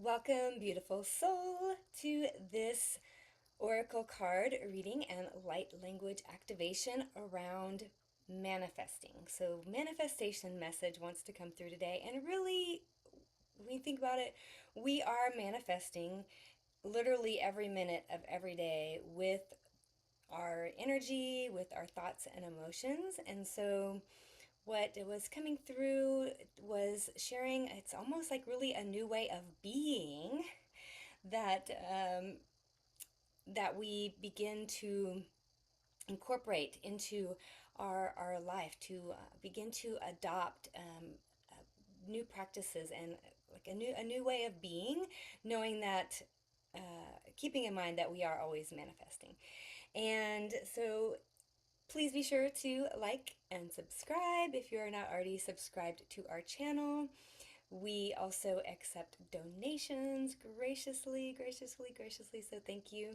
Welcome, beautiful soul, to this oracle card reading and light language activation around manifesting. So, manifestation message wants to come through today, and really, when you think about it, we are manifesting literally every minute of every day with our energy, with our thoughts and emotions. And so, what was coming through was sharing, it's almost like really a new way of being that that we begin to incorporate into our life, to begin to adopt new practices and like a new way of being, knowing that keeping in mind that we are always manifesting. And so please be sure to like and subscribe if you are not already subscribed to our channel. We also accept donations graciously, graciously, graciously, so thank you.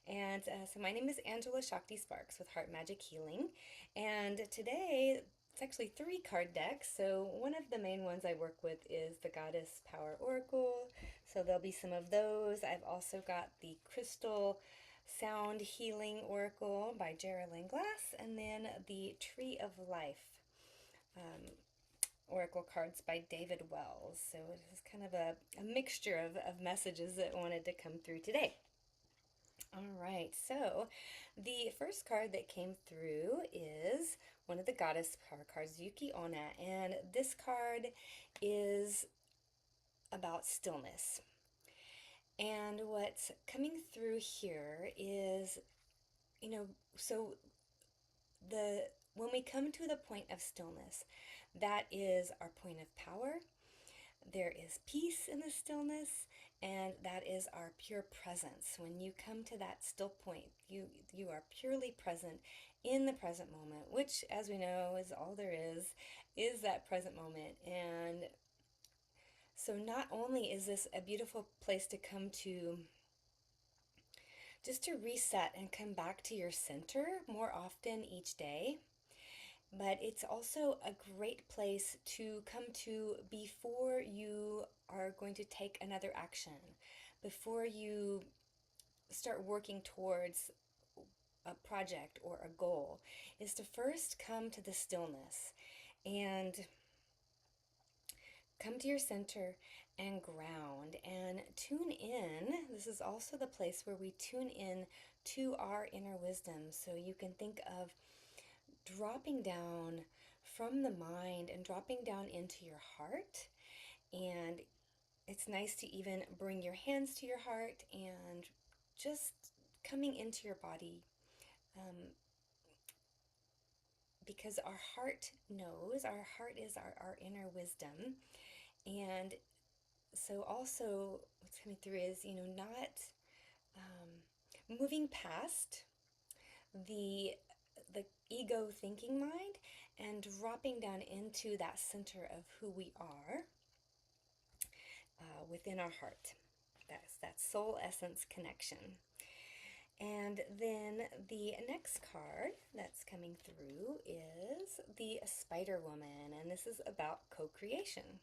And so my name is Angela Shakti Sparks with Heart Magic Healing, and today it's actually 3 card decks. So one of the main ones I work with is the Goddess Power Oracle, so there'll be some of those. I've also got the Crystal Sound Healing Oracle by Geraldine Glass, and then the Tree of Life oracle cards by David Wells. So this is kind of a mixture of messages that wanted to come through today. All right, so the first card that came through is one of the goddess power cards, Yuki Onna, and this card is about stillness. And what's coming through here is, so the when we come to the point of stillness, that is our point of power. There is peace in the stillness, and that is our pure presence. When you come to that still point, you are purely present in the present moment, which, as we know, is all there is that present moment. And so not only is this a beautiful place to come to just to reset and come back to your center more often each day, but it's also a great place to come to before you are going to take another action, before you start working towards a project or a goal, is to first come to the stillness and come to your center and ground and tune in. This is also the place where we tune in to our inner wisdom. So you can think of dropping down from the mind and dropping down into your heart. And it's nice to even bring your hands to your heart and just coming into your body, because our heart knows, our heart is our inner wisdom. And so also what's coming through is, not moving past the ego thinking mind and dropping down into that center of who we are within our heart. That's that soul essence connection. And then the next card that's coming through is the Spider Woman, and this is about co-creation.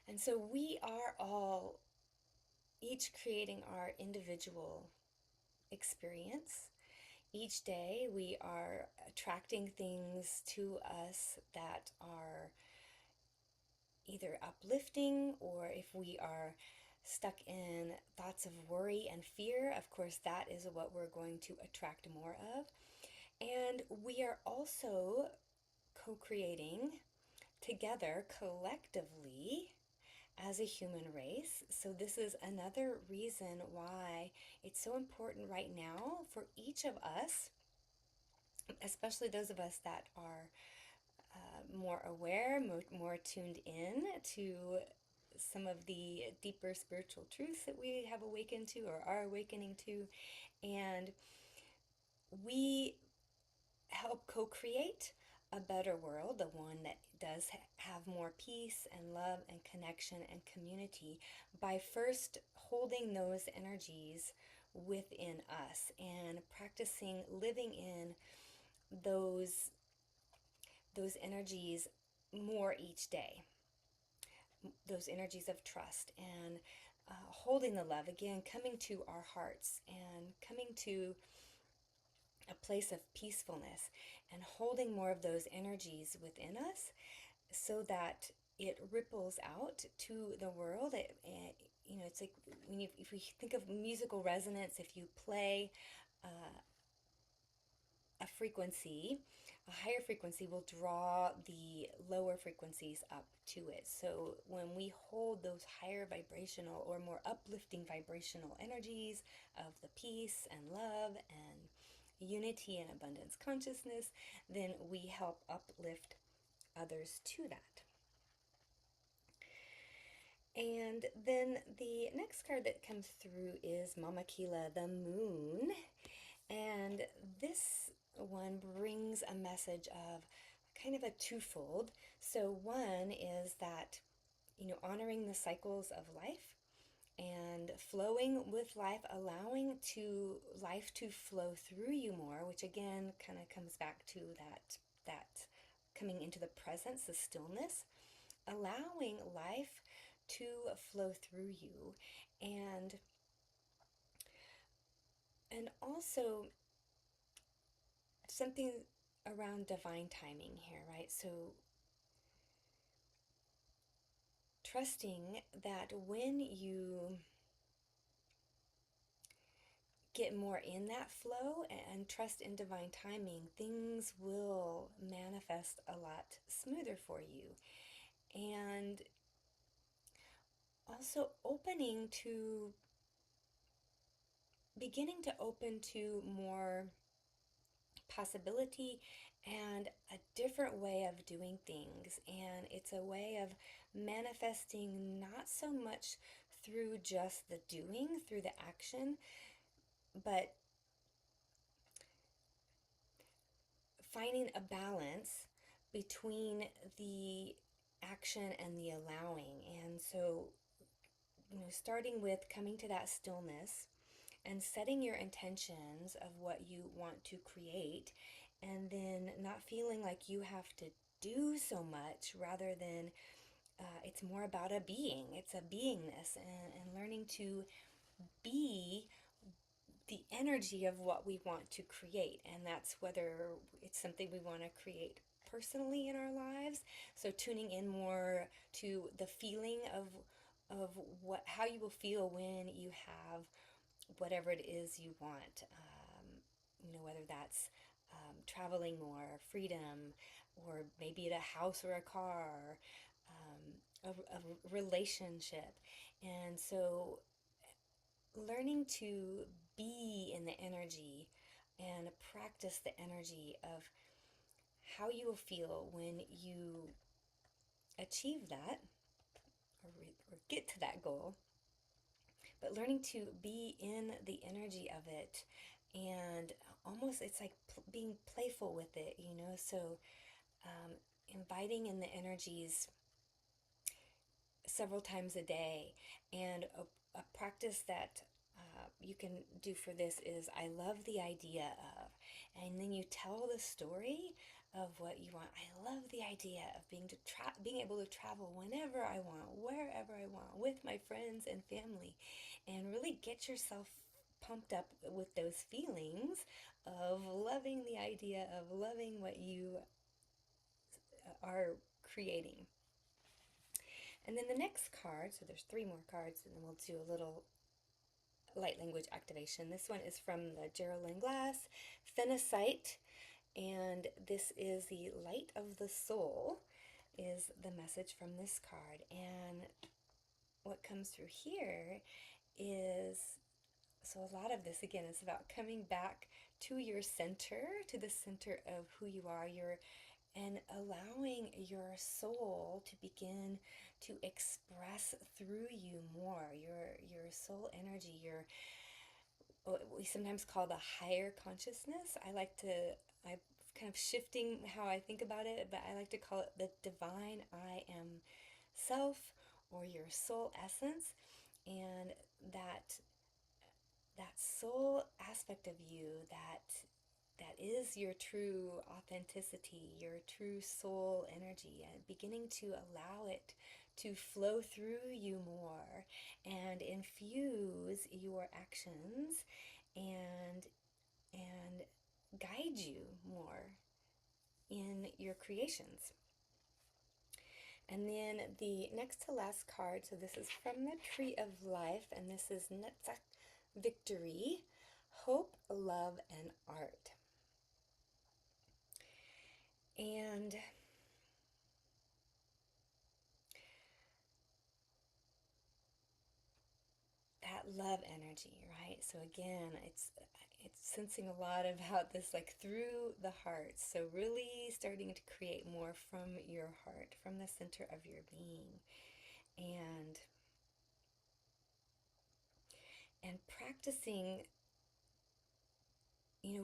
And so we are all each creating our individual experience. Each day we are attracting things to us that are either uplifting, or if we are stuck in thoughts of worry and fear, of course, that is what we're going to attract more of. And we are also co-creating together collectively as a human race. So this is another reason why it's so important right now for each of us, especially those of us that are more aware, more tuned in to some of the deeper spiritual truths that we have awakened to or are awakening to. And we help co-create a better world, the one that does have more peace and love and connection and community, by first holding those energies within us and practicing living in those energies more each day. those energies of trust and holding the love, again, coming to our hearts and coming to a place of peacefulness and holding more of those energies within us so that it ripples out to the world. It's like if we think of musical resonance, if you play a frequency, a higher frequency will draw the lower frequencies up to it. So when we hold those higher vibrational or more uplifting vibrational energies of the peace and love and unity and abundance consciousness, then we help uplift others to that. And then the next card that comes through is Mama Kila, the moon. And this one brings a message of kind of a twofold. So one is that, honoring the cycles of life and flowing with life, allowing life to flow through you more, which again kind of comes back to that coming into the presence, the stillness, allowing life to flow through you, and also something around divine timing here, right? So trusting that when you get more in that flow and trust in divine timing, things will manifest a lot smoother for you. And also beginning to open to more possibility and a different way of doing things. And it's a way of manifesting not so much through just the doing, through the action, but finding a balance between the action and the allowing. And so, starting with coming to that stillness and setting your intentions of what you want to create, and then not feeling like you have to do so much, rather than it's more about a being. It's a beingness, and learning to be the energy of what we want to create. And that's whether it's something we want to create personally in our lives. So tuning in more to the feeling of how you will feel when you have whatever it is you want. Whether that's traveling more, freedom, or maybe a house or a car, a relationship. And so learning to be in the energy and practice the energy of how you will feel when you achieve that or get to that goal, but learning to be in the energy of it, and almost it's like being playful with it, so inviting in the energies several times a day. And a practice that you can do for this is, I love the idea of, and then you tell the story of what you want. I love the idea of being able to travel whenever I want, wherever I want, with my friends and family, and really get yourself pumped up with those feelings of loving the idea of loving what you are creating. And then the next card, so there's 3 more cards, and then we'll do a little light language activation. This one is from the Geraldine Glass, Phenocite, and this is the light of the soul, is the message from this card. And what comes through here is, so a lot of this, again, is about coming back to your center, to the center of who you are, and allowing your soul to begin to express through you more, your soul energy, what we sometimes call the higher consciousness. I'm kind of shifting how I think about it, but I like to call it the divine I am self, or your soul essence. And that soul aspect of you that is your true authenticity, your true soul energy, and beginning to allow it to flow through you more and infuse your actions and and guide you more in your creations. And then the next to last card, so this is from the Tree of Life, and this is Netzach, victory, hope, love, and art. And that love energy, right? So again, it's sensing a lot about this, like through the heart. So really starting to create more from your heart, from the center of your being, and practicing,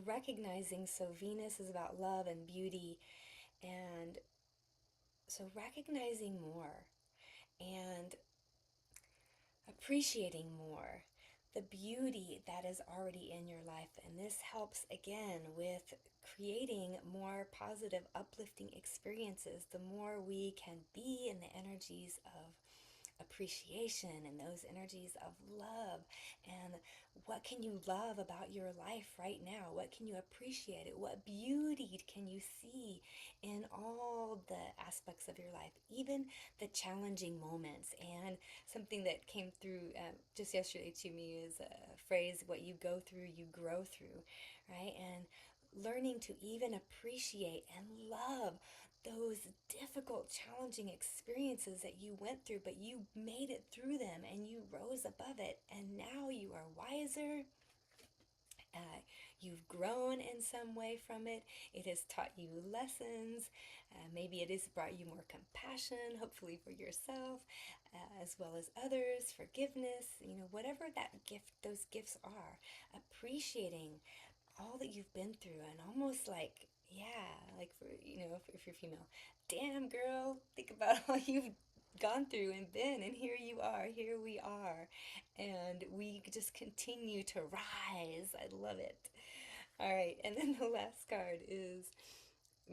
recognizing. So Venus is about love and beauty, and so recognizing more and appreciating more the beauty that is already in your life. And this helps again with creating more positive, uplifting experiences. The more we can be in the energies of appreciation and those energies of love, and what can you love about your life right now? What can you appreciate it? What beauty can you see in all the aspects of your life, even the challenging moments? And something that came through just yesterday to me is a phrase, what you go through, you grow through, right? And learning to even appreciate and love those difficult, challenging experiences that you went through, but you made it through them and you rose above it, and now you are wiser. You've grown in some way from it. It has taught you lessons. Maybe it has brought you more compassion, hopefully for yourself, as well as others, forgiveness, whatever that gift, those gifts are, appreciating all that you've been through, and almost like, yeah, like for, if you're female, damn girl, think about all you've gone through and been, and here you are, here we are, and we just continue to rise. I love it. All right, and then the last card is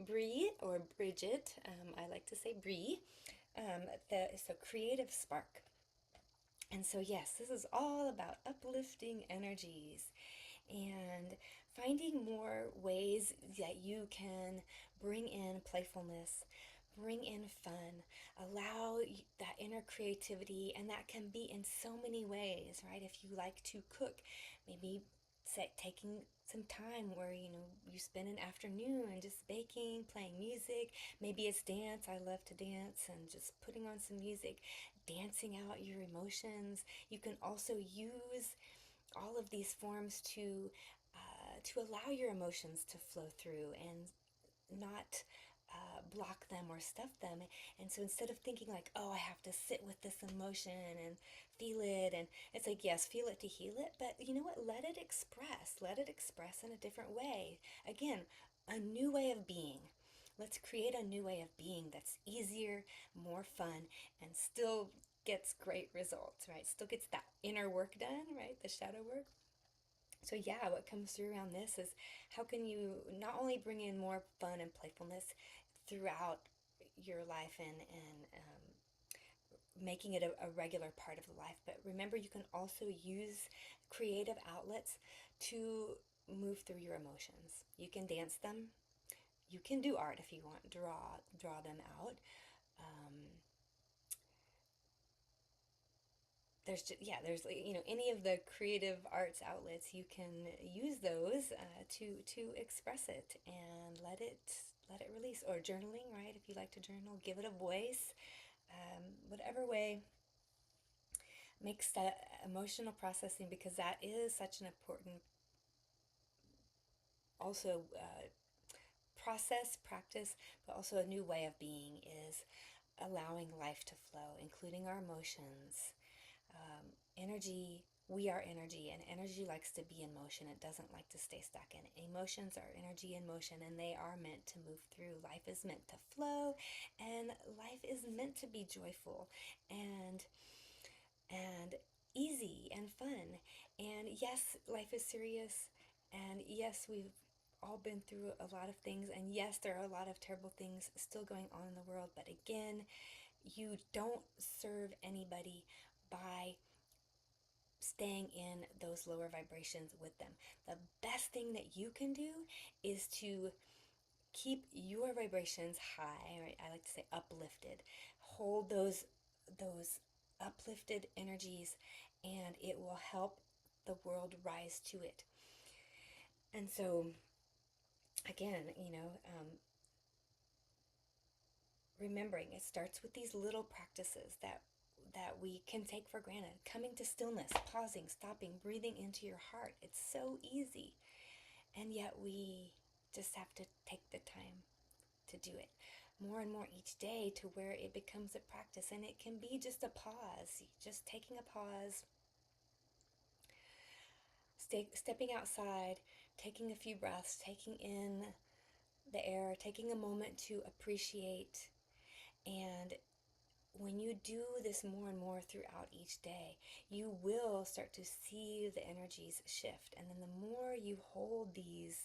Bree, or Bridget. I like to say Bree. So creative spark. And so yes, this is all about uplifting energies and finding more ways that you can bring in playfulness, bring in fun, allow that inner creativity, and that can be in so many ways, right? If you like to cook, maybe taking some time where you spend an afternoon just baking, playing music. Maybe it's dance. I love to dance, and just putting on some music, dancing out your emotions. You can also use all of these forms to allow your emotions to flow through and not block them or stuff them. And so instead of thinking like, oh, I have to sit with this emotion and feel it, and it's like, yes, feel it to heal it, but you know what? Let it express in a different way. Again, a new way of being. Let's create a new way of being that's easier, more fun, and still gets great results, right? Still gets that inner work done, right? The shadow work. So yeah, what comes through around this is, how can you not only bring in more fun and playfulness throughout your life, and making it a regular part of the life, but remember, you can also use creative outlets to move through your emotions. You can dance them. You can do art if you want, draw them out. Um, there's any of the creative arts outlets, you can use those to express it and let it release. Or journaling, right? If you like to journal, give it a voice. Whatever way makes that emotional processing, because that is such an important also practice, but also a new way of being, is allowing life to flow, including our emotions. Energy, we are energy, and energy likes to be in motion. It doesn't like to stay stuck. And emotions are energy in motion, and they are meant to move through. Life is meant to flow, and life is meant to be joyful and easy and fun. And yes, life is serious, and yes, we've all been through a lot of things, and yes, there are a lot of terrible things still going on in the world. But again, you don't serve anybody by staying in those lower vibrations with them. The best thing that you can do is to keep your vibrations high, right? I like to say uplifted. Hold those uplifted energies, and it will help the world rise to it. And so, again, remembering it starts with these little practices that we can take for granted. Coming to stillness, pausing, stopping, breathing into your heart. It's so easy. And yet we just have to take the time to do it more and more each day, to where it becomes a practice. And it can be just a pause, just taking a pause, stepping outside, taking a few breaths, taking in the air, taking a moment to appreciate. And when you do this more and more throughout each day, you will start to see the energies shift. And then the more you hold these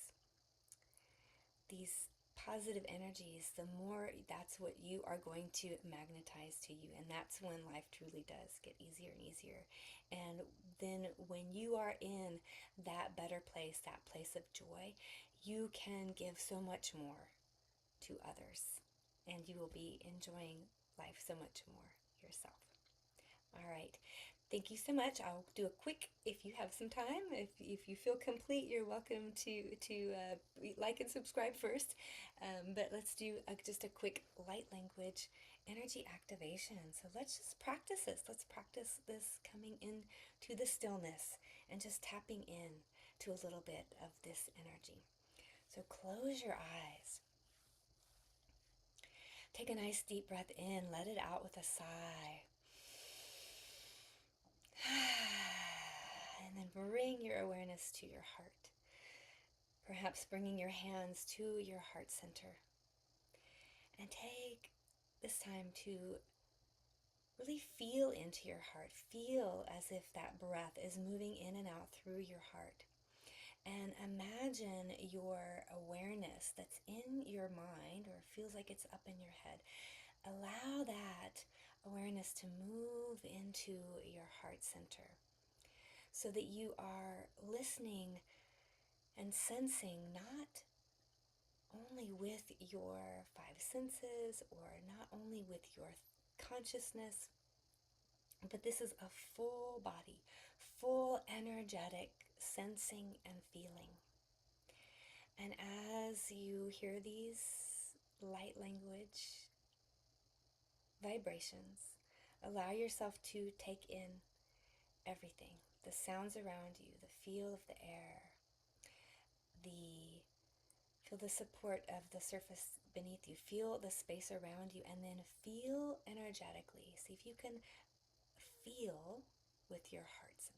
positive energies, the more that's what you are going to magnetize to you. And that's when life truly does get easier and easier. And then when you are in that better place, that place of joy, you can give so much more to others. And you will be enjoying life so much more yourself. All right. Thank you so much. I'll do a quick, if you have some time, if you feel complete, you're welcome to like and subscribe first. But let's do just a quick light language energy activation. So let's just practice this. Let's practice this coming in to the stillness and just tapping in to a little bit of this energy. So close your eyes. Take a nice deep breath in. Let it out with a sigh. And then bring your awareness to your heart. Perhaps bringing your hands to your heart center. And take this time to really feel into your heart. Feel as if that breath is moving in and out through your heart. And imagine your awareness that's in your mind, or feels like it's up in your head. Allow that awareness to move into your heart center, so that you are listening and sensing not only with your five senses, or not only with your consciousness, but this is a full body, full energetic sensing and feeling. And as you hear these light language vibrations, allow yourself to take in everything. The sounds around you, the feel of the air, feel the support of the surface beneath you, feel the space around you, and then feel energetically. See if you can feel with your heart center.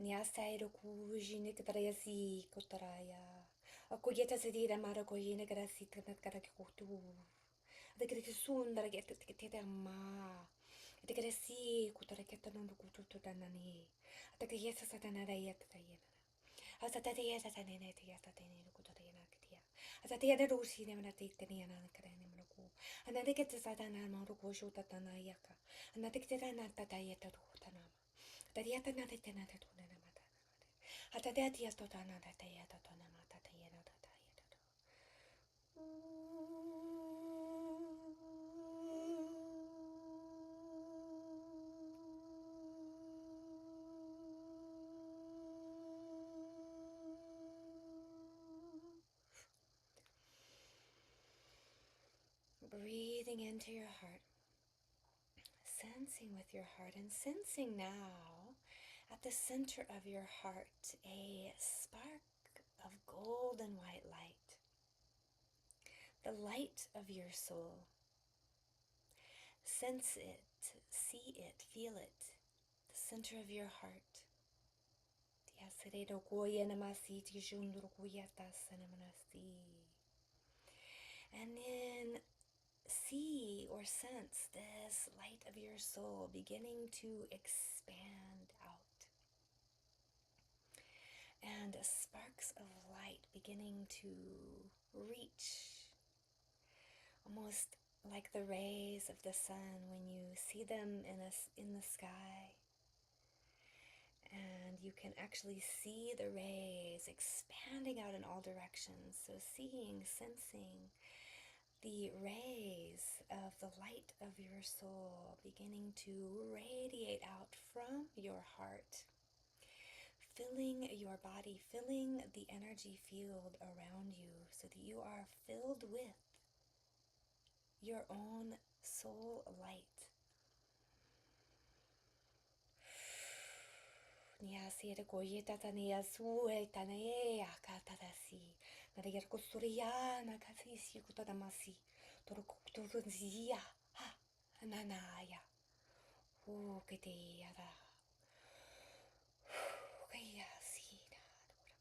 Nyasai kujine katarayasi kotaraya. Akuyeta sedira mara kujine karasi kanatkaraki. Adekere sundara get ma. Adekere si kutaraketa no kututanani. Adekere satanara yatayena. Asataya satanene tiatatene kutayena kitia. Asataya de rusi ne manati teniana karene mruku. Anadekete satana maruku shutatana yaka. Anadekete na tatayeta rutanama. Tadiata na tetena tetuna mata. Atadia totana tatayeta tona mata tayena tatayeta. Breathing into your heart, sensing with your heart, and sensing now at the center of your heart a spark of golden white light, the light of your soul. Sense it, see it, feel it, the center of your heart. And then see or sense this light of your soul beginning to expand out. And sparks of light beginning to reach, almost like the rays of the sun when you see them in the sky. And you can actually see the rays expanding out in all directions. So seeing, sensing the rays of the light of your soul beginning to radiate out from your heart, filling your body, filling the energy field around you so that you are filled with your own soul light. Niasi de koyeta tania sue tanae akatadasi. Nadager kusuriana katisi kutadamasi. Torokutuzia ha nanaya. O keteyada. Kayasina duramati.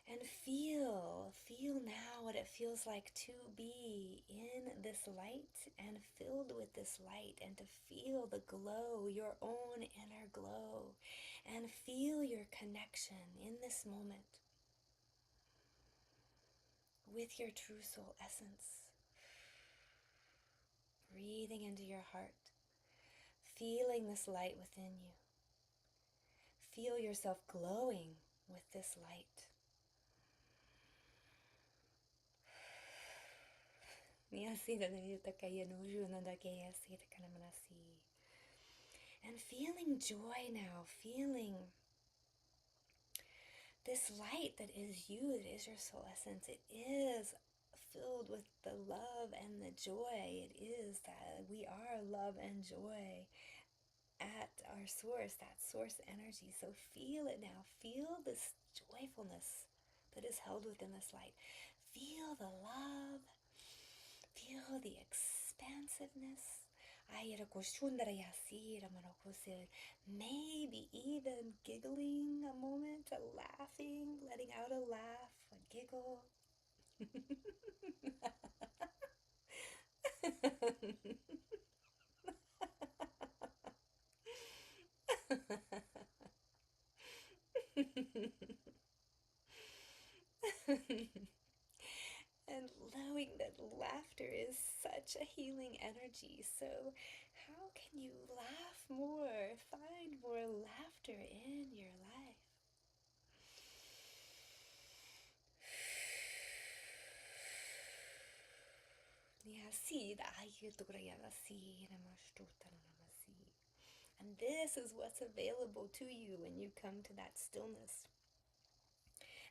And feel now what it feels like to be in this light and filled with this light, and to feel the glow, your own inner glow, and feel your connection in this moment with your true soul essence. Breathing into your heart, feeling this light within you. Feel yourself glowing with this light. And feeling joy now, feeling this light that is you, that is your soul essence. It is filled with the love and the joy. It is that we are love and joy at our source, that source energy. So feel it now. Feel this joyfulness that is held within this light. Feel the love. Feel the expansiveness. Maybe even giggling a moment, laughing, letting out a laugh, a giggle. And knowing that laughter is such a healing energy. So how can you laugh more? Find more laughter in your life. And this is what's available to you when you come to that stillness.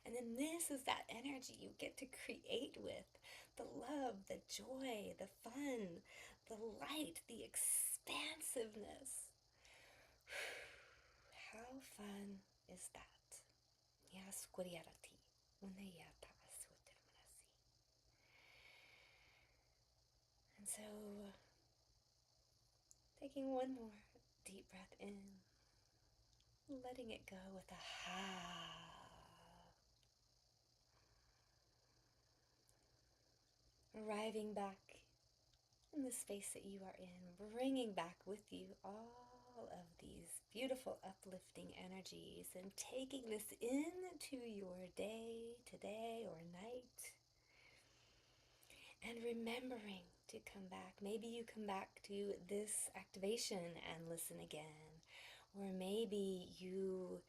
And then this is that energy you get to create with. The love, the joy, the fun, the light, the expansiveness. How fun is that? And so, taking one more deep breath in, letting it go with a ha. Arriving back in the space that you are in, bringing back with you all of these beautiful uplifting energies and taking this into your day, today or night, and remembering to come back. Maybe you come back to this activation and listen again, or maybe you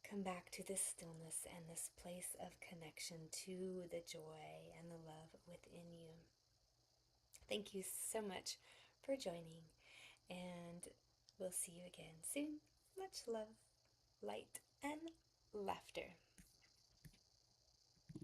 come back to this stillness and this place of connection to the joy and the love within you. Thank you so much for joining, and we'll see you again soon. Much love, light, and laughter.